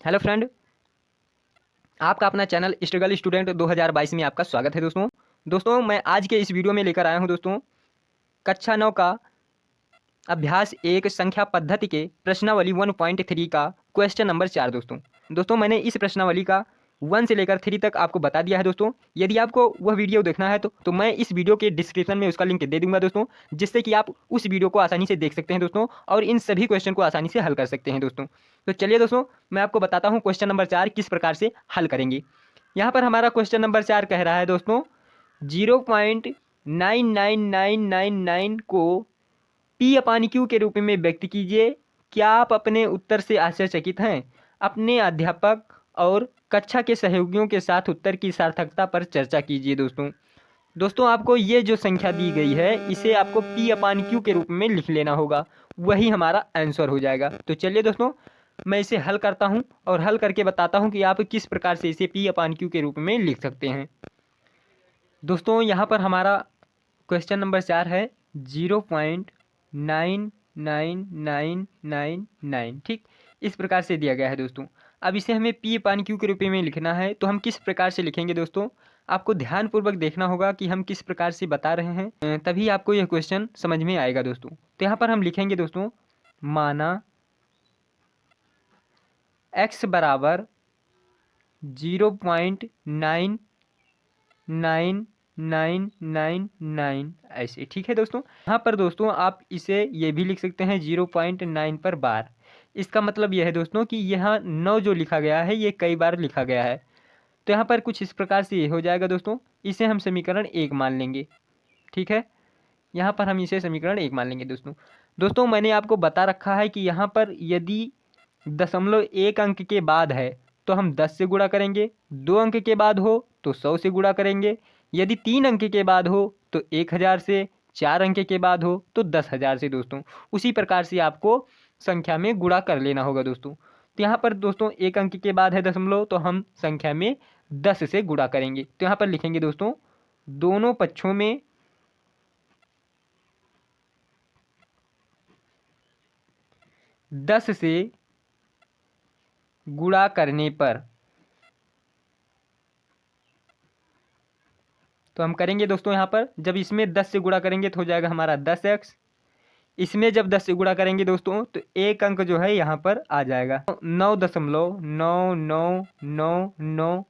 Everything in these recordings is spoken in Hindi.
हेलो फ्रेंड, आपका अपना चैनल स्ट्रगल स्टूडेंट 2022 में आपका स्वागत है दोस्तों मैं आज के इस वीडियो में लेकर आया हूं दोस्तों कक्षा 9 का अभ्यास एक संख्या पद्धति के प्रश्नावली 1.3 का क्वेश्चन नंबर 4 दोस्तों मैंने इस प्रश्नावली का 1 से लेकर 3 तक आपको बता दिया है दोस्तों। यदि आपको वह वीडियो देखना है तो मैं इस वीडियो के डिस्क्रिप्शन में उसका लिंक दे दूंगा दोस्तों, जिससे कि आप उस वीडियो को आसानी से देख सकते हैं दोस्तों और इन सभी क्वेश्चन को आसानी से हल कर सकते हैं दोस्तों। तो चलिए दोस्तों, मैं आपको बताता हूँ क्वेश्चन नंबर 4 किस प्रकार से हल करेंगे। यहाँ पर हमारा क्वेश्चन नंबर 4 कह रहा है दोस्तों 0.99999 को पी अपान क्यू के रूप में व्यक्त कीजिए। क्या आप अपने उत्तर से आश्चर्यचकित हैं? अपने अध्यापक और कक्षा के सहयोगियों के साथ उत्तर की सार्थकता पर चर्चा कीजिए। दोस्तों आपको ये जो संख्या दी गई है इसे आपको पी अपान क्यू के रूप में लिख लेना होगा, वही हमारा आंसर हो जाएगा। तो चलिए दोस्तों, मैं इसे हल करता हूँ और हल करके बताता हूँ कि आप किस प्रकार से इसे पी अपान क्यू के रूप में लिख सकते हैं। दोस्तों यहाँ पर हमारा क्वेश्चन नंबर 4 है 0.99999, ठीक इस प्रकार से दिया गया है दोस्तों। अब इसे हमें पी अपान क्यू के रूप में लिखना है, तो हम किस प्रकार से लिखेंगे दोस्तों? आपको ध्यानपूर्वक देखना होगा कि हम किस प्रकार से बता रहे हैं, तभी आपको यह क्वेश्चन समझ में आएगा दोस्तों। तो यहाँ पर हम लिखेंगे दोस्तों, माना x बराबर 0.99999 ऐसे, ठीक है दोस्तों। यहाँ पर दोस्तों आप इसे ये भी लिख सकते हैं 0.9 पर बार। इसका मतलब यह है दोस्तों कि यहाँ 9 जो लिखा गया है ये कई बार लिखा गया है। तो यहाँ पर कुछ इस प्रकार से ये हो जाएगा दोस्तों। इसे हम समीकरण 1 मान लेंगे, ठीक है। यहाँ पर हम इसे समीकरण 1 मान लेंगे दोस्तों मैंने आपको बता रखा है कि यहाँ पर यदि 0.1 अंक के बाद है तो हम 10 से गुणा करेंगे, 2 अंक के बाद हो तो 100 से गुणा करेंगे, यदि 3 अंक के बाद हो तो 1000 से, 4 अंक के बाद हो तो 10,000 से दोस्तों। उसी प्रकार से आपको संख्या में गुणा कर लेना होगा दोस्तों। तो यहाँ पर दोस्तों 1 अंक के बाद है दशमलव, तो हम संख्या में 10 से गुणा करेंगे। तो यहाँ पर लिखेंगे दोस्तों, दोनों पक्षों में 10 से गुणा करने पर, तो हम करेंगे दोस्तों यहाँ पर जब इसमें 10 से गुणा करेंगे तो हो जाएगा हमारा 10x। इसमें जब 10 से गुणा करेंगे दोस्तों तो एक अंक जो है यहाँ पर आ जाएगा 9.9999।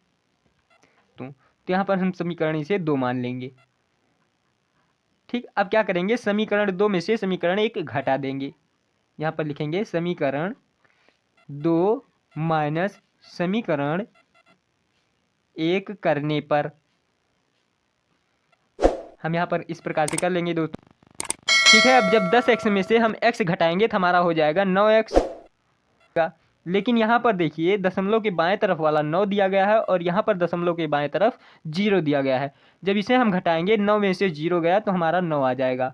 तो यहाँ पर हम समीकरण इसे 2 मान लेंगे, ठीक। अब क्या करेंगे, समीकरण 2 में से समीकरण 1 घटा देंगे। यहाँ पर लिखेंगे समीकरण 2 माइनस समीकरण 1 करने पर, हम यहाँ पर इस प्रकार से कर लेंगे दोस्तों, ठीक है। अब जब 10x में से हम x घटाएंगे तो हमारा हो जाएगा 9x का। लेकिन यहाँ पर देखिए दशमलव के बाएं तरफ वाला 9 दिया गया है और यहाँ पर दशमलव के बाएं तरफ 0 दिया गया है। जब इसे हम घटाएंगे 9 में से 0 गया तो हमारा 9 आ जाएगा।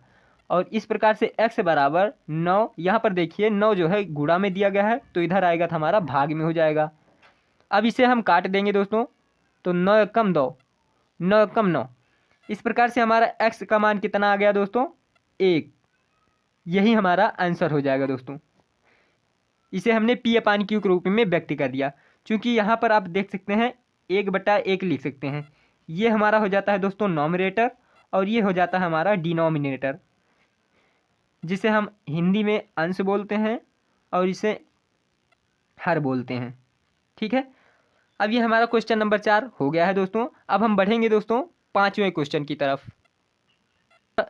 और इस प्रकार से x बराबर 9, यहाँ पर देखिए 9 जो है गुणा में दिया गया है तो इधर आएगा तो हमारा भाग में हो जाएगा। अब इसे हम काट देंगे दोस्तों, तो 9 कम 2, 9 कम 9, इस प्रकार से हमारा x का मान कितना आ गया दोस्तों, 1। यही हमारा आंसर हो जाएगा दोस्तों। इसे हमने पी अपान क्यू के रूप में व्यक्त कर दिया। क्योंकि यहाँ पर आप देख सकते हैं 1/1 लिख सकते हैं। ये हमारा हो जाता है दोस्तों नॉमिनेटर और ये हो जाता है हमारा डिनोमिनेटर, जिसे हम हिंदी में अंश बोलते हैं और इसे हर बोलते हैं, ठीक है। अब ये हमारा क्वेश्चन नंबर 4 हो गया है दोस्तों। अब हम बढ़ेंगे दोस्तों 5वें क्वेश्चन की तरफ।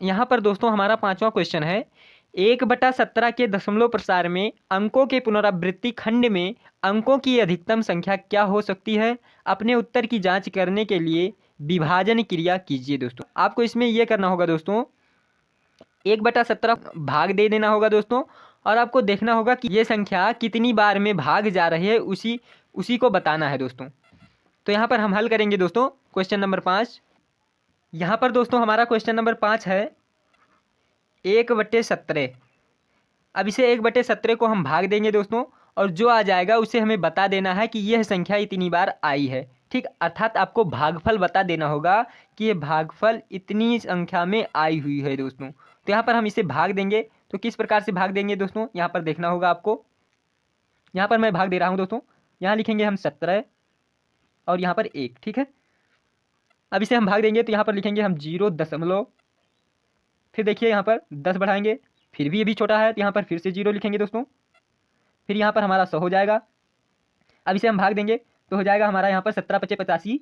यहाँ पर दोस्तों हमारा 5वां क्वेश्चन है 1/17 के दशमलव प्रसार में अंकों के पुनरावृत्ति खंड में अंकों की अधिकतम संख्या क्या हो सकती है? अपने उत्तर की जांच करने के लिए विभाजन क्रिया कीजिए दोस्तों। आपको इसमें यह करना होगा दोस्तों, 1/17 भाग दे देना होगा दोस्तों और आपको देखना होगा कि ये संख्या कितनी बार में भाग जा रही है, उसी को बताना है दोस्तों। तो यहाँ पर हम हल करेंगे दोस्तों क्वेश्चन नंबर 5। यहाँ पर दोस्तों हमारा क्वेश्चन नंबर 5 है 1/17। अब इसे 1/17 को हम भाग देंगे दोस्तों और जो आ जाएगा उसे हमें बता देना है कि यह संख्या इतनी बार आई है, ठीक। अर्थात आपको भागफल बता देना होगा कि ये भागफल इतनी संख्या में आई हुई है दोस्तों। तो यहाँ पर हम इसे भाग देंगे, तो किस प्रकार से भाग देंगे दोस्तों, यहाँ पर देखना होगा आपको। यहाँ पर मैं भाग दे रहा हूँ दोस्तों, यहाँ लिखेंगे हम 17 और यहाँ पर 1, ठीक है। अब इसे हम भाग देंगे तो यहाँ पर लिखेंगे हम 0 फिर देखिए यहाँ पर 10 बढ़ाएंगे, फिर भी ये भी छोटा है तो यहाँ पर फिर से 0 लिखेंगे दोस्तों। फिर यहाँ पर हमारा 100 हो जाएगा। अब इसे हम भाग देंगे तो हो जाएगा हमारा यहाँ पर 17 पचे 85,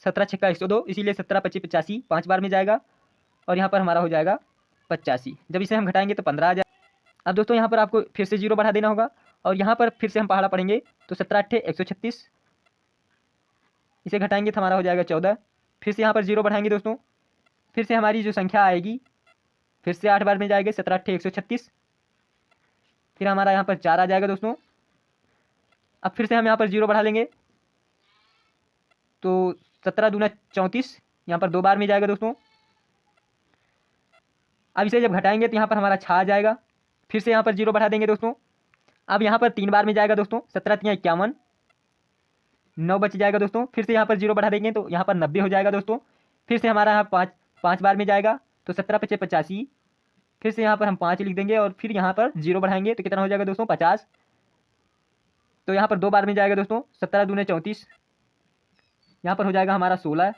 17 छक्का 102, इसीलिए 17 पचे 85 5 बार में जाएगा और यहाँ पर हमारा हो जाएगा 85। जब इसे हम घटाएंगे तो 15 आ जाएगा। अब दोस्तों यहाँ पर आपको फिर से 0 बढ़ा देना होगा और यहाँ पर फिर से हम पहाड़ा पढ़ेंगे तो 17 अट्ठे 136, इसे घटाएंगे तो हमारा हो जाएगा 14। फिर से यहाँ पर 0 बढ़ाएंगे दोस्तों, फिर से हमारी जो संख्या आएगी फिर से 8 बार में जाएगी, 17 अट्ठे 136, फिर हमारा यहाँ पर 4 आ जाएगा दोस्तों। अब फिर से हम यहाँ पर 0 बढ़ा लेंगे तो 17 दूना 34, यहाँ पर 2 बार में जाएगा दोस्तों। अब इसे जब घटाएंगे तो यहाँ पर हमारा 6 आ जाएगा। फिर से यहाँ पर 0 बढ़ा देंगे दोस्तों, अब यहाँ पर 3 बार में जाएगा दोस्तों, 17 तियाँ 51, 9 बच जाएगा दोस्तों। फिर से यहाँ पर 0 बढ़ा देंगे तो यहाँ पर 90 हो जाएगा दोस्तों। फिर से हमारा यहाँ 5 बार में जाएगा तो 17 पचे 85, फिर से यहाँ पर हम 5 लिख देंगे और फिर यहाँ पर 0 बढ़ाएंगे तो कितना हो जाएगा दोस्तों 50। तो यहाँ पर 2 बार में जाएगा दोस्तों, 17 दूने 34, यहाँ पर हो जाएगा हमारा 16,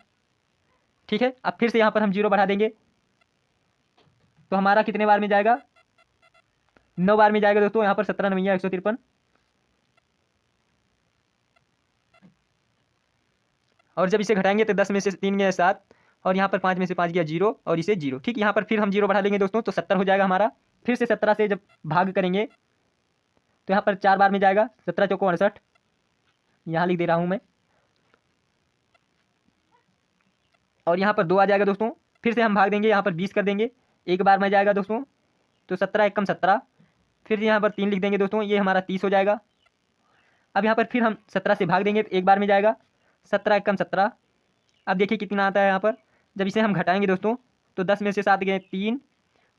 ठीक है। अब फिर से यहाँ पर हम 0 बढ़ा देंगे तो हमारा कितने बार में जाएगा, 9 बार में जाएगा दोस्तों। यहाँ पर 17 9 153 और जब इसे घटाएंगे तो 10 में से 3 गया 7 और यहाँ पर 5 में से 5 गया 0 और इसे 0, ठीक। यहाँ पर फिर हम 0 बढ़ा लेंगे दोस्तों तो 70 हो जाएगा हमारा। फिर से 17 से जब भाग करेंगे तो यहाँ पर 4 बार में जाएगा, 17 चौको 68, यहाँ लिख दे रहा हूँ मैं, और यहाँ पर 2 आ जाएगा दोस्तों। फिर से हम भाग देंगे, यहाँ पर 20 कर देंगे, 1 बार में जाएगा दोस्तों तो 17 एकम 17, फिर यहाँ पर 3 लिख देंगे दोस्तों, ये हमारा 30 हो जाएगा। अब यहाँ पर फिर हम 17 से भाग देंगे तो 1 बार में जाएगा, 17 एकम 17। अब देखिए कितना आता है यहाँ पर, जब इसे हम घटाएंगे दोस्तों तो 10 में से 7 गए 3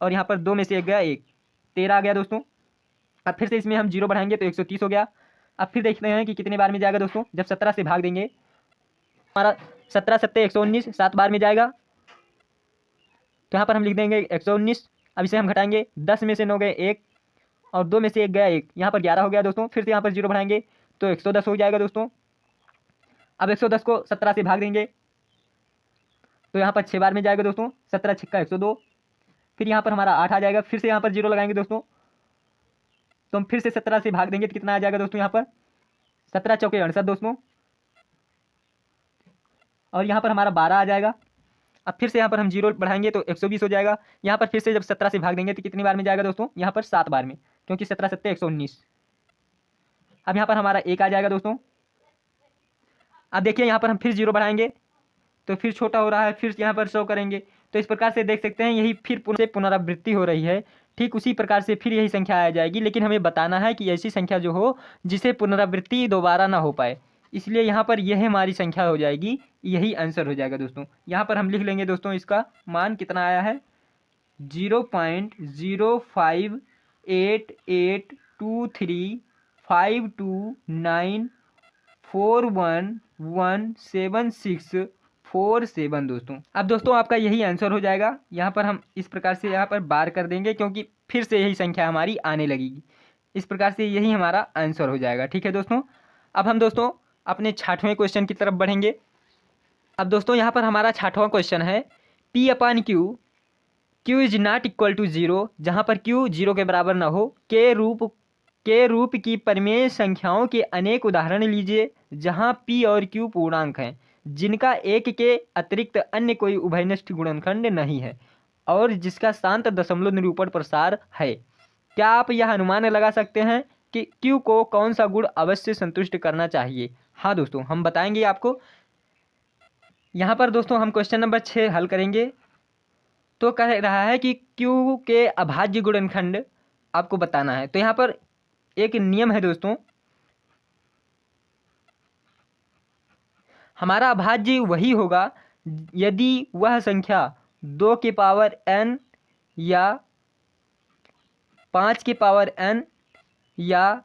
और यहाँ पर 2 में से 1 गया 1, 13 आ गया दोस्तों। अब फिर से इसमें हम 0 बढ़ाएंगे तो 130 हो गया। अब फिर देखते हैं कि कितने बार में जाएगा दोस्तों, जब 17 से भाग देंगे हमारा 17 सत्ते 119, 7 बार में जाएगा तो यहाँ पर हम लिख देंगे 119। अब इसे हम घटाएंगे, 10 में से 9 गए 1 और 2 में से 1 गया 1, यहाँ पर 11 हो गया दोस्तों। फिर से यहाँ पर 0 बढ़ाएंगे तो 110 हो जाएगा दोस्तों। अब 110 को 17 से भाग देंगे तो यहाँ पर 6 बार में जाएगा दोस्तों, 17 छक्का 102, फिर यहाँ पर हमारा 8 आ जाएगा। फिर से यहाँ पर 0 लगाएंगे दोस्तों तो हम फिर से 17 से भाग देंगे तो कितना आ जाएगा दोस्तों, यहाँ पर 17 चौके 68 दोस्तों, और यहाँ पर हमारा 12 आ जाएगा। अब फिर से यहाँ पर हम 0 बढ़ाएंगे तो 120 हो जाएगा। यहाँ पर फिर से जब 17 से भाग देंगे तो कितनी बार में जाएगा दोस्तों, यहाँ पर 7 बार में, क्योंकि 17 सत्ते 119। अब यहाँ पर हमारा 1 आ जाएगा दोस्तों। अब देखिए यहाँ पर हम फिर 0 बढ़ाएंगे तो फिर छोटा हो रहा है, फिर यहाँ पर 100 करेंगे तो इस प्रकार से देख सकते हैं यही फिर पुनरावृत्ति हो रही है। ठीक उसी प्रकार से फिर यही संख्या आ जाएगी, लेकिन हमें बताना है कि ऐसी संख्या जो हो जिसे पुनरावृत्ति दोबारा ना हो पाए, इसलिए यहाँ पर यह हमारी संख्या हो जाएगी, यही आंसर हो जाएगा दोस्तों। यहाँ पर हम लिख लेंगे दोस्तों, इसका मान कितना आया है 0.0588823511764 दोस्तों। अब दोस्तों आपका यही आंसर हो जाएगा। यहाँ पर हम इस प्रकार से यहाँ पर बार कर देंगे क्योंकि फिर से यही संख्या हमारी आने लगेगी। इस प्रकार से यही हमारा आंसर हो जाएगा, ठीक है दोस्तों। अब हम दोस्तों अपने 6वें क्वेश्चन की तरफ बढ़ेंगे। अब दोस्तों यहाँ पर हमारा 6वां क्वेश्चन है P/Q is not equal to 0, जहाँ पर Q 0 के बराबर ना हो, के रूप की परिमेय संख्याओं के अनेक उदाहरण लीजिए जहाँ P और Q पूर्णांक हैं जिनका एक के अतिरिक्त अन्य कोई उभयनिष्ठ गुणनखंड नहीं है और जिसका शांत दशमलव निरूपण प्रसार है। क्या आप यह अनुमान लगा सकते हैं कि Q को कौन सा गुण अवश्य संतुष्ट करना चाहिए? हाँ दोस्तों, हम बताएंगे आपको। यहाँ पर दोस्तों हम क्वेश्चन नंबर 6 हल करेंगे। तो कह रहा है कि Q के अभाज्य गुणनखंड आपको बताना है। तो यहाँ पर एक नियम है दोस्तों, हमारा अभाज्य वही होगा यदि वह संख्या 2 के पावर n या 5 के पावर n या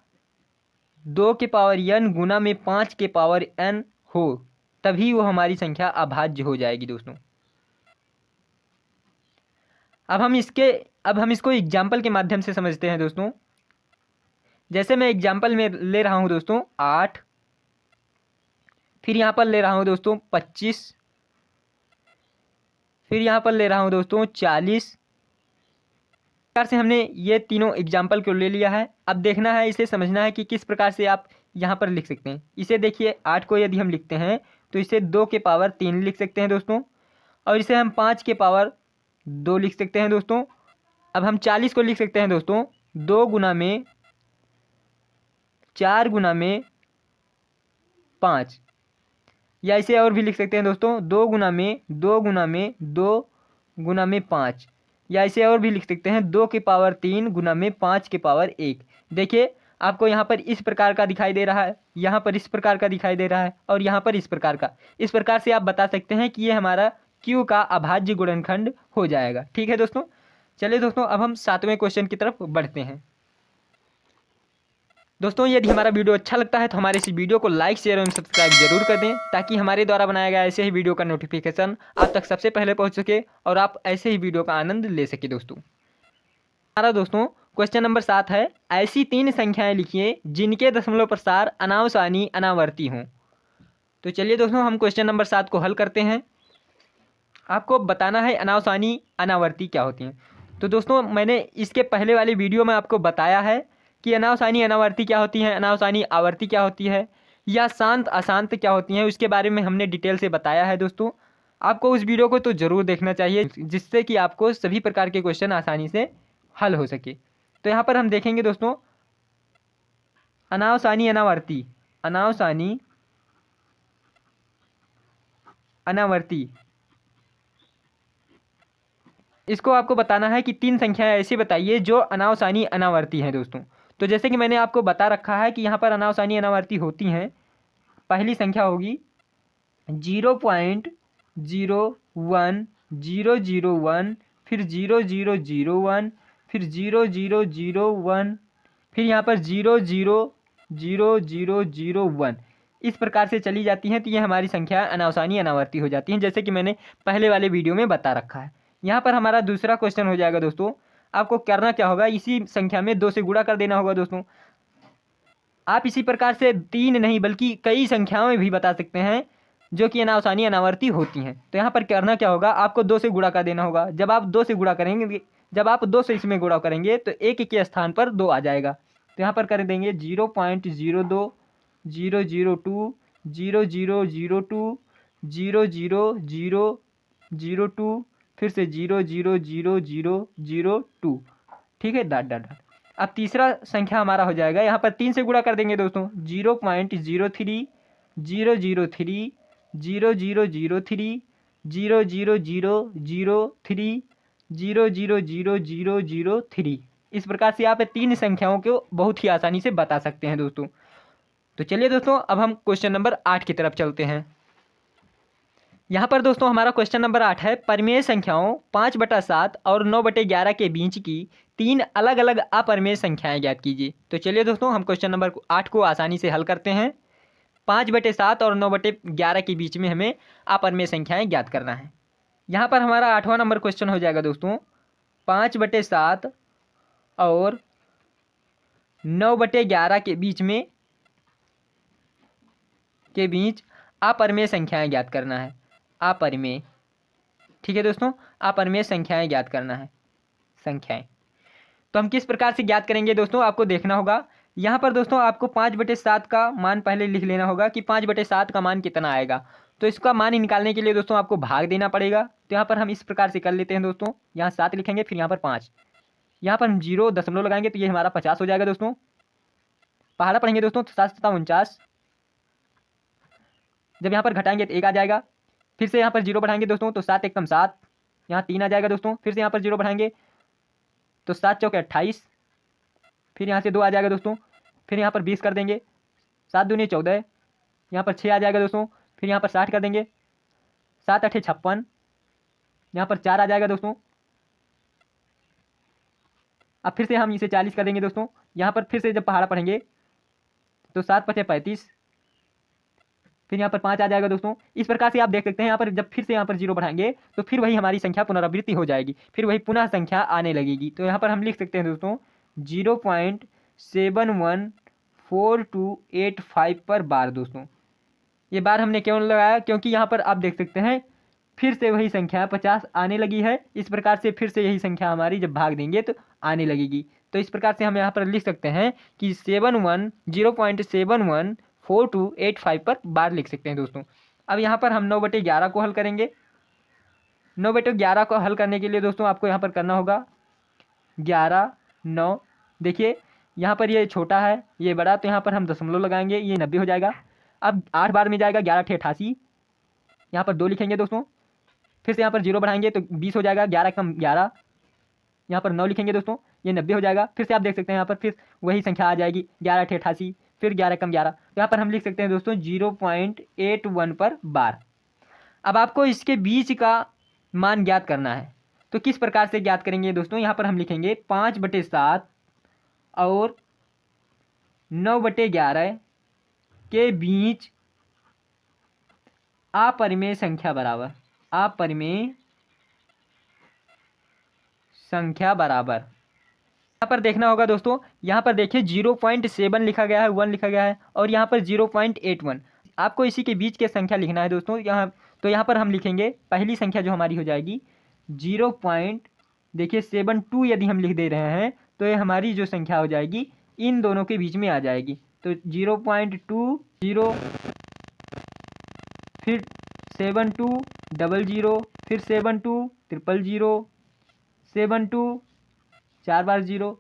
2 के पावर n गुना में 5 के पावर n हो, तभी वो हमारी संख्या अभाज्य हो जाएगी दोस्तों। अब हम इसको एग्जाम्पल के माध्यम से समझते हैं दोस्तों। जैसे मैं एग्जाम्पल में ले रहा हूँ दोस्तों 8, फिर यहाँ पर ले रहा हूँ दोस्तों 25, फिर यहाँ पर ले रहा हूँ दोस्तों 40। प्रकार से हमने ये तीनों एग्जाम्पल को ले लिया है। अब देखना है, इसे समझना है कि किस प्रकार से आप यहाँ पर लिख सकते हैं। इसे देखिए, 8 को यदि हम लिखते हैं तो इसे 2 के पावर 3 लिख सकते हैं दोस्तों, और इसे हम 5 के पावर 2 लिख सकते हैं दोस्तों। अब हम 40 को लिख सकते हैं दोस्तों 2 गुना में 4 गुना में 5, या इसे और भी लिख सकते हैं दोस्तों 2 गुना में 2 गुना में 2 गुना में 5, या इसे और भी लिख सकते हैं 2 के पावर 3 गुना में 5 के पावर 1। देखिए आपको यहाँ पर इस प्रकार का दिखाई दे रहा है, यहाँ पर इस प्रकार का दिखाई दे रहा है, और यहाँ पर इस प्रकार का। इस प्रकार से आप बता सकते हैं कि ये हमारा Q का अभाज्य गुणनखंड हो जाएगा। ठीक है दोस्तों, चलिए दोस्तों अब हम 7वें क्वेश्चन की तरफ बढ़ते हैं। दोस्तों यदि हमारा वीडियो अच्छा लगता है तो हमारे इस वीडियो को लाइक शेयर एवं सब्सक्राइब जरूर कर दें, ताकि हमारे द्वारा बनाया गया ऐसे ही वीडियो का नोटिफिकेशन आप तक सबसे पहले पहुंच सके और आप ऐसे ही वीडियो का आनंद ले सके। दोस्तों हमारा दोस्तों क्वेश्चन नंबर 7 है, ऐसी 3 संख्याएं लिखिए जिनके दशमलव प्रसार अनावसानी अनावर्ती हों। तो चलिए दोस्तों हम क्वेश्चन नंबर 7 को हल करते हैं। आपको बताना है अनावसानी अनावर्ती क्या होती हैं। तो दोस्तों मैंने इसके पहले वाले वीडियो में आपको बताया है कि अनावसानी अनावर्ती क्या होती है, अनावसानी आवर्ती क्या होती है, या शांत अशांत क्या होती हैं, उसके बारे में हमने डिटेल से बताया है। दोस्तों आपको उस वीडियो को तो ज़रूर देखना चाहिए, जिससे कि आपको सभी प्रकार के क्वेश्चन आसानी से हल हो सके। तो यहाँ पर हम देखेंगे दोस्तों अनावसानी अनावर्ती, अनावसानी अनावर्ती, इसको आपको बताना है कि 3 संख्याएं ऐसी बताइए जो अनावसानी अनावर्ती हैं। दोस्तों तो जैसे कि मैंने आपको बता रखा है कि यहाँ पर अनावसानी अनावर्ती होती हैं। पहली संख्या होगी 0.01001, फिर 0001, फिर 0001, फिर यहाँ पर 000001। इस प्रकार से चली जाती हैं, तो ये हमारी संख्या अनावसानी अनावर्ती हो जाती हैं, जैसे कि मैंने पहले वाले वीडियो में बता रखा है। यहाँ पर हमारा दूसरा क्वेश्चन हो जाएगा दोस्तों, आपको करना क्या होगा, इसी संख्या में 2 से गुणा कर देना होगा। दोस्तों आप इसी प्रकार से 3 नहीं बल्कि कई संख्याओं में भी बता सकते हैं जो कि अनावसानी अनावर्ती होती हैं। तो यहाँ पर करना क्या होगा, आपको 2 से गुणा कर देना होगा। जब आप 2 से गुणा करेंगे, जब आप 2 से इसमें गुणा करेंगे तो 1 के स्थान पर 2 आ जाएगा। तो यहाँ पर कर देंगे 0.02, 002, 0002, 00002, फिर से 0000002। ठीक है, डॉट डॉट डॉट। अब तीसरा संख्या हमारा हो जाएगा, यहाँ पर 3 से गुणा कर देंगे दोस्तों 0.03, 003, 0003, 00003, 00003। इस प्रकार से आप 3 संख्याओं को बहुत ही आसानी से बता सकते हैं। दोस्तों तो चलिए दोस्तों अब हम क्वेश्चन नंबर 8 की तरफ चलते हैं। यहाँ पर दोस्तों हमारा क्वेश्चन नंबर 8 है, परिमेय संख्याओं 5/7 और 9/11 के बीच की 3 अलग अलग अपरिमेय संख्याएं ज्ञात कीजिए। तो चलिए दोस्तों हम क्वेश्चन नंबर 8 को आसानी से हल करते हैं। 5/7 और 9/11 के बीच में हमें अपरिमेय संख्याएं ज्ञात करना है। यहाँ पर हमारा 8वां नंबर क्वेश्चन हो जाएगा दोस्तों, 5/7 और 9/11 के बीच अपरिमेय संख्याएं ज्ञात करना है। अपरिमेय, ठीक है दोस्तों, अपरिमेय संख्याएं ज्ञात करना है। संख्याएं तो हम किस प्रकार से ज्ञात करेंगे दोस्तों, आपको देखना होगा। यहाँ पर दोस्तों आपको 5/7 का मान पहले लिख लेना होगा कि 5/7 का मान कितना आएगा। तो इसका मान निकालने के लिए दोस्तों आपको भाग देना पड़ेगा। तो यहाँ पर हम इस प्रकार से कर लेते हैं दोस्तों, यहाँ 7 लिखेंगे, फिर यहाँ पर 5, यहाँ पर हम 0 दशमलव लगाएंगे तो ये हमारा 50 हो जाएगा। दोस्तों पहाड़ा पढ़ेंगे दोस्तों, 7 7 49, जब यहाँ पर घटाएंगे तो 1 आ जाएगा। फिर से यहाँ पर 0 बढ़ाएंगे दोस्तों तो 7 एकम 7, यहाँ 3 आ जाएगा दोस्तों। फिर से यहाँ पर 0 बढ़ाएंगे तो 7 चौके 28, फिर यहाँ से 2 आ जाएगा दोस्तों। फिर यहाँ पर 20 कर देंगे, 7 दूनी 14, यहाँ पर 6 आ जाएगा दोस्तों। फिर यहाँ पर 60 कर देंगे, 7 8 56, यहाँ पर 4 आ जाएगा दोस्तों। अब फिर से हम इसे 40 कर देंगे दोस्तों। यहाँ पर फिर से जब पहाड़ा पढ़ेंगे तो 7 5 35, फिर यहाँ पर 5 आ जाएगा दोस्तों। इस प्रकार से आप देख सकते हैं, यहाँ पर जब फिर से यहाँ पर 0 बढ़ाएंगे तो फिर वही हमारी संख्या पुनरावृत्ति हो जाएगी, फिर वही पुनः संख्या आने लगेगी। तो यहाँ पर हम लिख सकते हैं दोस्तों 0.71485 पर बार। दोस्तों ये बार हमने क्यों लगाया, क्योंकि यहाँ पर आप देख सकते हैं फिर से वही संख्या 50 आने लगी है। इस प्रकार से फिर से यही संख्या हमारी जब भाग देंगे तो आने लगेगी। तो इस प्रकार से हम यहाँ पर लिख सकते हैं कि 0.714285 पर बार लिख सकते हैं दोस्तों। अब यहाँ पर हम 9/11 को हल करेंगे। 9/11 को हल करने के लिए दोस्तों आपको यहाँ पर करना होगा 11 9। देखिए यहाँ पर ये छोटा है ये बड़ा, तो यहाँ पर हम दशमलव लगाएंगे, ये 90 हो जाएगा। अब 8 बार में जाएगा 11×88, यहाँ पर 2 लिखेंगे दोस्तों। फिर से यहाँ पर 0 बढ़ाएंगे तो 20 हो जाएगा, 11 कम 11, यहाँ पर 9 लिखेंगे दोस्तों, ये 90 हो जाएगा। फिर से आप देख सकते हैं यहाँ पर फिर वही संख्या आ जाएगी 11×88, फिर 11 कम 11, तो यहाँ पर हम लिख सकते हैं दोस्तों 0.81 पर बार। अब आपको इसके बीच का मान ज्ञात करना है, तो किस प्रकार से ज्ञात करेंगे दोस्तों, यहाँ पर हम लिखेंगे 5/7 और 9/11 के बीच अपरिमेय संख्या बराबर, अपरिमेय संख्या बराबर। यहाँ पर देखना होगा दोस्तों, यहाँ पर देखिए 0.7 लिखा गया है, 1 लिखा गया है, और यहाँ पर 0.81। आपको इसी के बीच के संख्या लिखना है दोस्तों। यहाँ पर हम लिखेंगे पहली संख्या जो हमारी हो जाएगी 0.72। यदि हम लिख दे रहे हैं तो ये हमारी जो संख्या हो जाएगी इन दोनों के बीच में आ जाएगी। तो 0.20, फिर 7200, फिर 720000, 72 4 बार 0।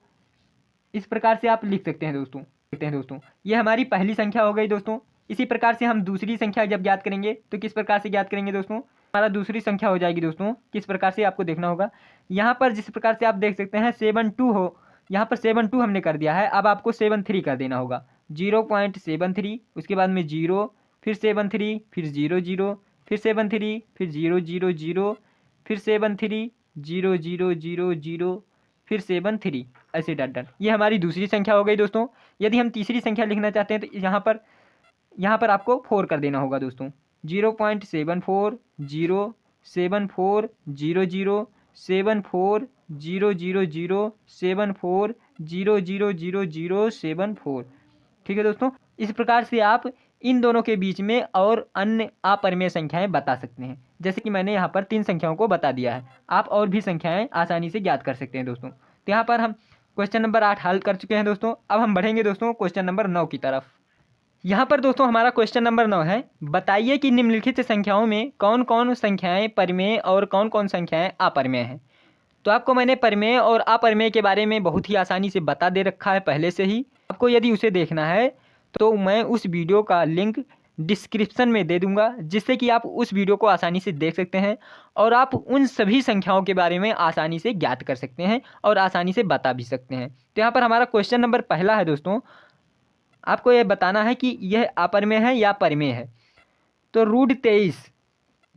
इस प्रकार से आप लिख सकते हैं दोस्तों। ये हमारी पहली संख्या हो गई दोस्तों। इसी प्रकार से हम दूसरी संख्या जब ज्ञात करेंगे तो किस प्रकार से ज्ञात करेंगे दोस्तों, हमारा दूसरी संख्या हो जाएगी दोस्तों। किस प्रकार से आपको देखना होगा, यहाँ पर जिस प्रकार से आप देख सकते हैं 72 हो, यहाँ पर 72 हमने कर दिया है। अब आपको 73 कर देना होगा, 0.73, उसके बाद में 0, फिर 73, फिर 00, फिर 73, फिर 000, फिर 73, 0000, फिर 73, ऐसे डट। ये हमारी दूसरी संख्या हो गई दोस्तों। यदि हम तीसरी संख्या लिखना चाहते हैं तो यहाँ पर आपको 4 कर देना होगा दोस्तों। 0.74 0 74 00 74 000 74 000 74। ठीक है दोस्तों, इस प्रकार से आप इन दोनों के बीच में और अन्य अपरिमेय संख्याएं बता सकते हैं। जैसे कि मैंने यहाँ पर 3 संख्याओं को बता दिया है, आप और भी संख्याएं आसानी से ज्ञात कर सकते हैं दोस्तों। तो यहाँ पर हम क्वेश्चन नंबर 8 हल कर चुके हैं दोस्तों। अब हम बढ़ेंगे दोस्तों क्वेश्चन नंबर 9 की तरफ। यहाँ पर दोस्तों हमारा क्वेश्चन नंबर 9 है, बताइए कि निम्नलिखित संख्याओं में कौन कौन संख्याएं परिमेय और कौन कौन संख्याएं अपरिमेय हैं। तो आपको मैंने परिमेय और अपरिमेय के बारे में बहुत ही आसानी से बता दे रखा है पहले से ही। आपको यदि उसे देखना है तो मैं उस वीडियो का लिंक डिस्क्रिप्शन में दे दूंगा, जिससे कि आप उस वीडियो को आसानी से देख सकते हैं और आप उन सभी संख्याओं के बारे में आसानी से ज्ञात कर सकते हैं और आसानी से बता भी सकते हैं। तो यहाँ पर हमारा क्वेश्चन नंबर पहला है दोस्तों, आपको यह बताना है कि यह अपरिमेय है या परिमेय है। तो √23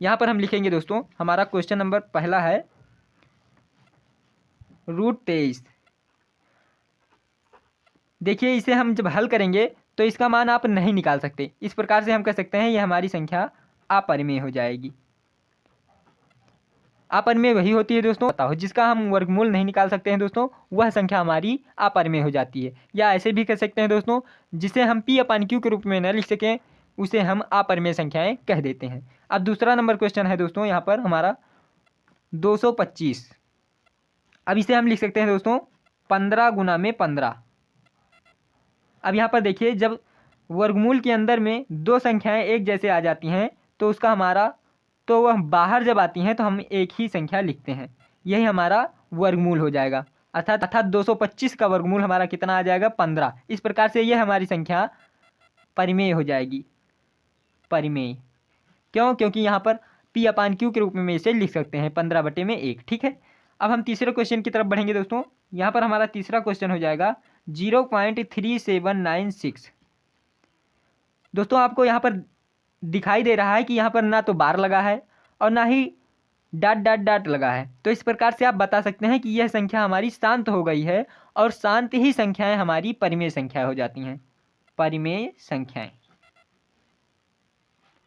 यहाँ पर हम लिखेंगे दोस्तों। हमारा क्वेश्चन नंबर पहला है √23। देखिए इसे हम जब हल करेंगे तो इसका मान आप नहीं निकाल सकते। इस प्रकार से हम कह सकते हैं यह हमारी संख्या अपरिमेय हो जाएगी। अपरिमेय वही होती है दोस्तों, बताओ, जिसका हम वर्गमूल नहीं निकाल सकते हैं दोस्तों, वह संख्या हमारी अपरिमेय हो जाती है। या ऐसे भी कह सकते हैं दोस्तों, जिसे हम P/Q के रूप में न लिख सकें उसे हम अपरिमेय संख्याएं कह देते हैं। अब दूसरा नंबर क्वेश्चन है दोस्तों यहाँ पर हमारा 225। अब इसे हम लिख सकते हैं दोस्तों 15 गुना में 15। अब यहाँ पर देखिए जब वर्गमूल के अंदर में दो संख्याएं एक जैसे आ जाती हैं तो उसका हमारा तो वह बाहर जब आती हैं तो हम एक ही संख्या लिखते हैं, यही हमारा वर्गमूल हो जाएगा। अर्थात 225 का वर्गमूल हमारा कितना आ जाएगा 15। इस प्रकार से यह हमारी संख्या परिमेय हो जाएगी। परिमेय क्यों? क्योंकि यहाँ पर P/Q के रूप में इसे लिख सकते हैं 15/1। ठीक है, अब हम तीसरे क्वेश्चन की तरफ बढ़ेंगे दोस्तों। यहाँ पर हमारा तीसरा क्वेश्चन हो जाएगा 0.3796। दोस्तों आपको यहाँ पर दिखाई दे रहा है कि यहाँ पर ना तो बार लगा है और ना ही डॉट लगा है। तो इस प्रकार से आप बता सकते हैं कि यह संख्या हमारी शांत हो गई है और शांत ही संख्याएं हमारी परिमेय संख्या हो जाती हैं। परिमेय संख्याएं,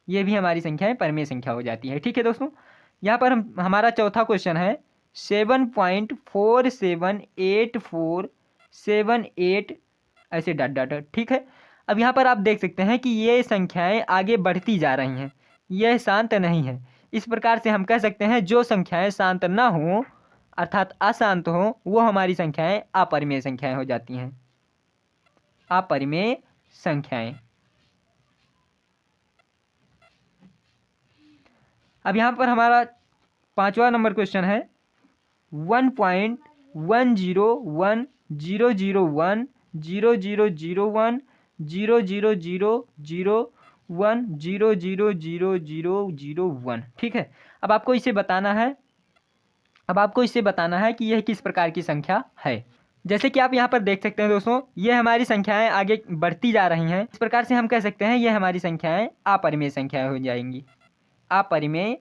ये भी हमारी संख्याएं परिमेय संख्या हो जाती है। ठीक है दोस्तों, यहाँ पर हमारा चौथा क्वेश्चन है 7.478478 ऐसे डॉट। ठीक है, अब यहाँ पर आप देख सकते हैं कि ये संख्याएं आगे बढ़ती जा रही हैं, यह शांत नहीं है। इस प्रकार से हम कह सकते हैं जो संख्याएं शांत ना हो अर्थात अशांत हो वो हमारी संख्याएं अपरिमेय संख्याएं हो जाती हैं, अपरिमेय संख्याएं। अब यहाँ पर हमारा 5वां नंबर क्वेश्चन है 1.1010001000001000001। ठीक है, अब आपको इसे बताना है कि यह किस प्रकार की संख्या है। जैसे कि आप यहाँ पर देख सकते हैं दोस्तों, ये हमारी संख्याएं आगे बढ़ती जा रही हैं। इस प्रकार से हम कह सकते हैं ये हमारी संख्याएं अपरिमेय संख्याएं हो जाएंगी, अपरिमेय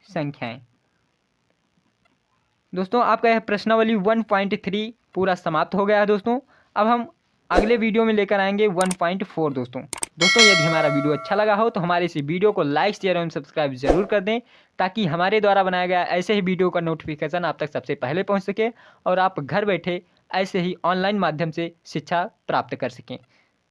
संख्याएं। दोस्तों आपका यह प्रश्नावली 1.3 पूरा समाप्त हो गया है दोस्तों। अब हम अगले वीडियो में लेकर आएंगे 1.4 दोस्तों। यदि हमारा वीडियो अच्छा लगा हो तो हमारे इस वीडियो को लाइक शेयर एवं सब्सक्राइब जरूर कर दें, ताकि हमारे द्वारा बनाया गया ऐसे ही वीडियो का नोटिफिकेशन आप तक सबसे पहले पहुंच सके और आप घर बैठे ऐसे ही ऑनलाइन माध्यम से शिक्षा प्राप्त कर सकें।